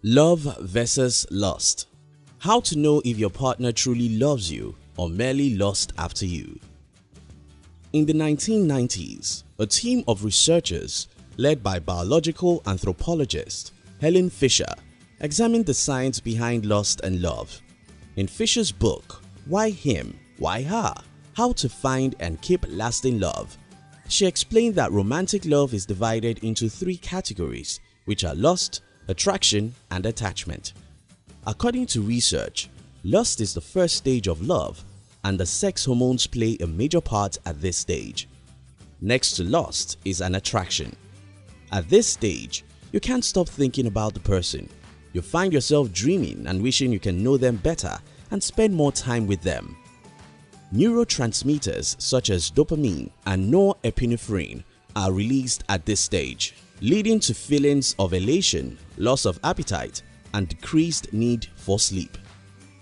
Love versus lust. How to know if your partner truly loves you or merely lusts after you. In the 1990s, a team of researchers led by biological anthropologist Helen Fisher examined the science behind lust and love. In Fisher's book, Why Him, Why Her? How to Find and Keep Lasting Love, she explained that romantic love is divided into three categories, which are lust, attraction, and attachment. According to research, lust is the first stage of love, and the sex hormones play a major part at this stage. Next to lust is an attraction. At this stage, you can't stop thinking about the person. You find yourself dreaming and wishing you can know them better and spend more time with them. Neurotransmitters such as dopamine and norepinephrine are released at this stage, leading to feelings of elation, loss of appetite, and decreased need for sleep.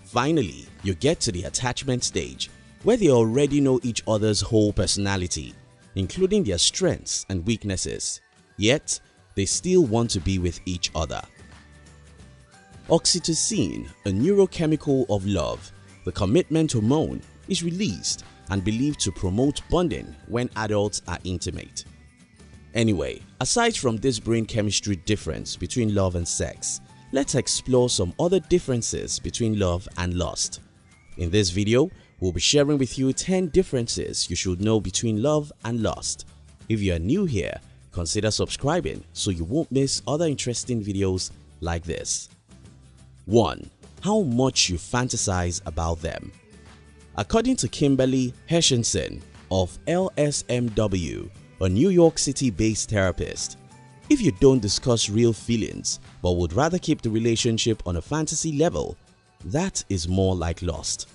Finally, you get to the attachment stage, where they already know each other's whole personality, including their strengths and weaknesses, yet they still want to be with each other. Oxytocin, a neurochemical of love, the commitment hormone, is released and believed to promote bonding when adults are intimate. Anyway, aside from this brain chemistry difference between love and sex, let's explore some other differences between love and lust. In this video, we'll be sharing with you 10 differences you should know between love and lust. If you are new here, consider subscribing so you won't miss other interesting videos like this. 1. How much you fantasize about them. According to Kimberly Heshenson of LSMW, a New York City-based therapist, if you don't discuss real feelings but would rather keep the relationship on a fantasy level, that is more like lust.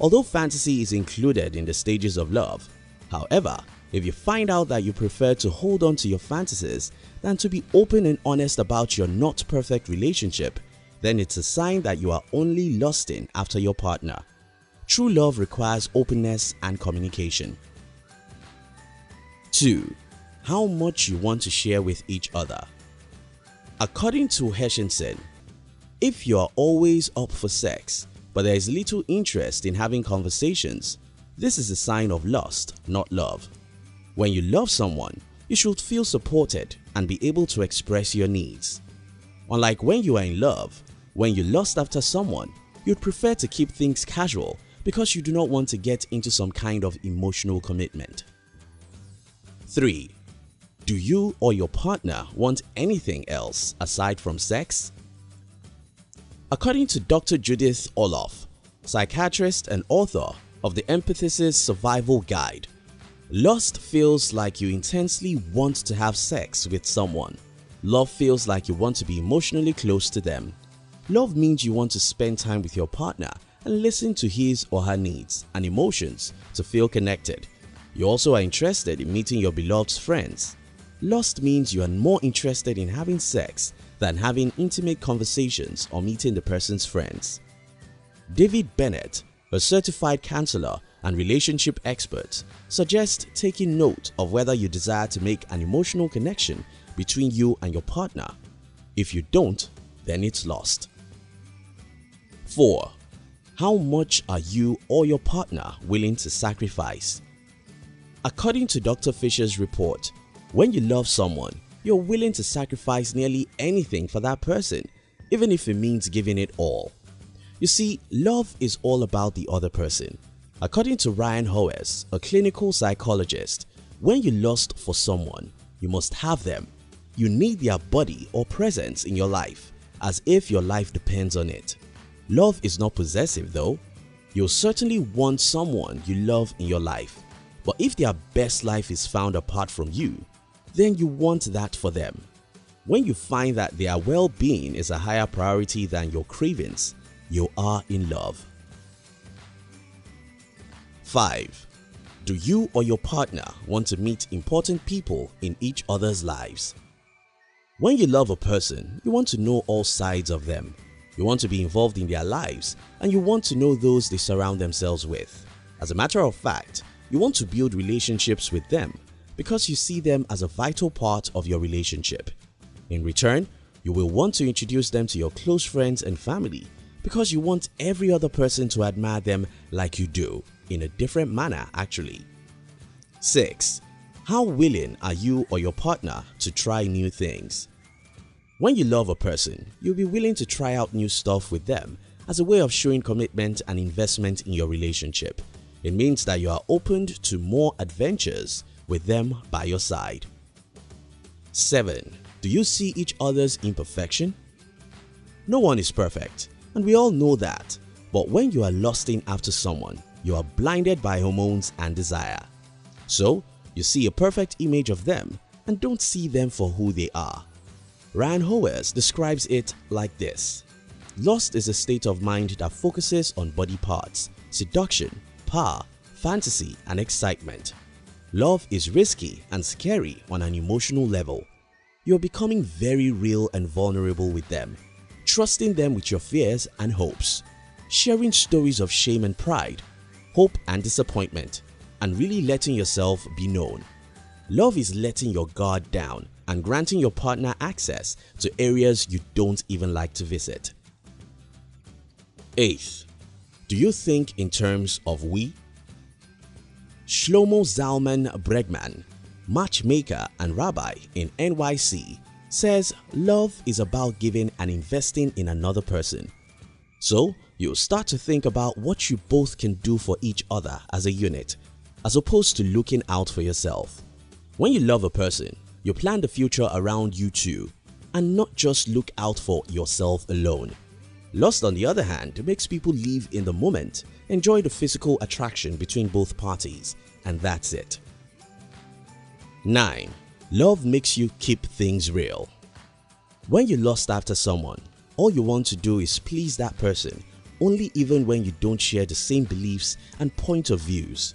Although fantasy is included in the stages of love, however, if you find out that you prefer to hold on to your fantasies than to be open and honest about your not perfect relationship, then it's a sign that you are only lusting after your partner. True love requires openness and communication. 2. How much you want to share with each other. According to Heshenson, if you are always up for sex but there is little interest in having conversations, this is a sign of lust, not love. When you love someone, you should feel supported and be able to express your needs. Unlike when you are in love, when you lust after someone, you'd prefer to keep things casual because you do not want to get into some kind of emotional commitment. 3. Do you or your partner want anything else aside from sex? According to Dr. Judith Orloff, psychiatrist and author of the Imperfections Survival Guide, lust feels like you intensely want to have sex with someone. Love feels like you want to be emotionally close to them. Love means you want to spend time with your partner and listen to his or her needs and emotions to feel connected. You also are interested in meeting your beloved's friends. Lust means you are more interested in having sex than having intimate conversations or meeting the person's friends. David Bennett, a certified counselor and relationship expert, suggests taking note of whether you desire to make an emotional connection between you and your partner. If you don't, then it's lust. 4. How much are you or your partner willing to sacrifice? According to Dr. Fisher's report, when you love someone, you're willing to sacrifice nearly anything for that person, even if it means giving it all. You see, love is all about the other person. According to Ryan Howes, a clinical psychologist, when you lust for someone, you must have them. You need their body or presence in your life, as if your life depends on it. Love is not possessive though. You'll certainly want someone you love in your life, but if their best life is found apart from you, then you want that for them. When you find that their well-being is a higher priority than your cravings, you are in love. 5. Do you or your partner want to meet important people in each other's lives? When you love a person, you want to know all sides of them. You want to be involved in their lives and you want to know those they surround themselves with. As a matter of fact, you want to build relationships with them because you see them as a vital part of your relationship. In return, You will want to introduce them to your close friends and family because you want every other person to admire them like you do, in a different manner actually. 6. How willing are you or your partner to try new things? When you love a person, you'll be willing to try out new stuff with them as a way of showing commitment and investment in your relationship. It means that you are opened to more adventures with them by your side. 7. Do you see each other's imperfection? No one is perfect, and we all know that, but when you are lusting after someone, you are blinded by hormones and desire. So, you see a perfect image of them and don't see them for who they are. Ryan Howes describes it like this: lust is a state of mind that focuses on body parts, seduction, power, fantasy, and excitement. Love is risky and scary on an emotional level. You're becoming very real and vulnerable with them, trusting them with your fears and hopes, sharing stories of shame and pride, hope and disappointment, and really letting yourself be known. Love is letting your guard down and granting your partner access to areas you don't even like to visit. 8. Do you think in terms of we? Shlomo Zalman Bregman, matchmaker and rabbi in NYC, says love is about giving and investing in another person. So you'll start to think about what you both can do for each other as a unit, as opposed to looking out for yourself. When you love a person, you plan the future around you two and not just look out for yourself alone. Lust, on the other hand, makes people live in the moment, enjoy the physical attraction between both parties, and that's it. 9. Love makes you keep things real. When you lust after someone, all you want to do is please that person, only even when you don't share the same beliefs and point of views.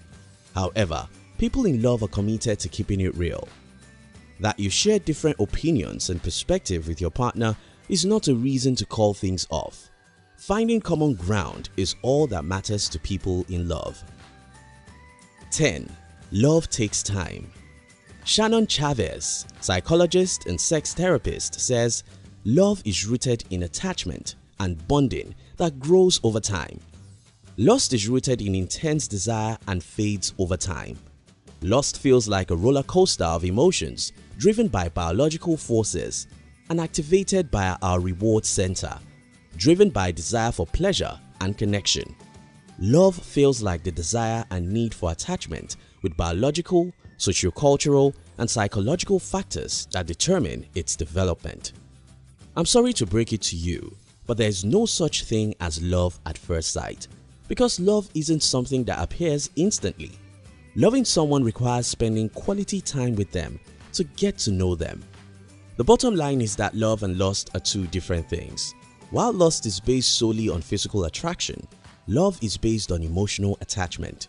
However, people in love are committed to keeping it real. That you share different opinions and perspective with your partner is not a reason to call things off. Finding common ground is all that matters to people in love. 10. Love takes time. Shannon Chavez, psychologist and sex therapist, says love is rooted in attachment and bonding that grows over time. Lust is rooted in intense desire and fades over time. Lust feels like a roller coaster of emotions driven by biological forces and activated by our reward center, driven by desire for pleasure and connection. Love feels like the desire and need for attachment with biological, sociocultural, and psychological factors that determine its development. I'm sorry to break it to you, but there is no such thing as love at first sight, because love isn't something that appears instantly. Loving someone requires spending quality time with them to get to know them. The bottom line is that love and lust are two different things. While lust is based solely on physical attraction, love is based on emotional attachment.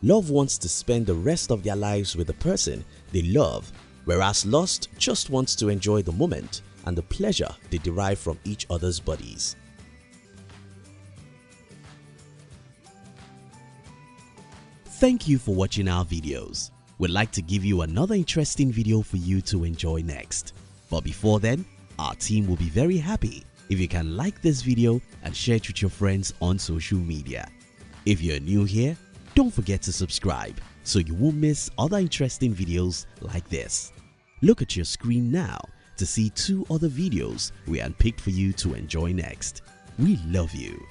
Love wants to spend the rest of their lives with the person they love, whereas lust just wants to enjoy the moment and the pleasure they derive from each other's bodies. Thank you for watching our videos. We'd like to give you another interesting video for you to enjoy next. But before then, our team will be very happy if you can like this video and share it with your friends on social media. If you're new here, don't forget to subscribe so you won't miss other interesting videos like this. Look at your screen now to see 2 other videos we handpicked for you to enjoy next. We love you.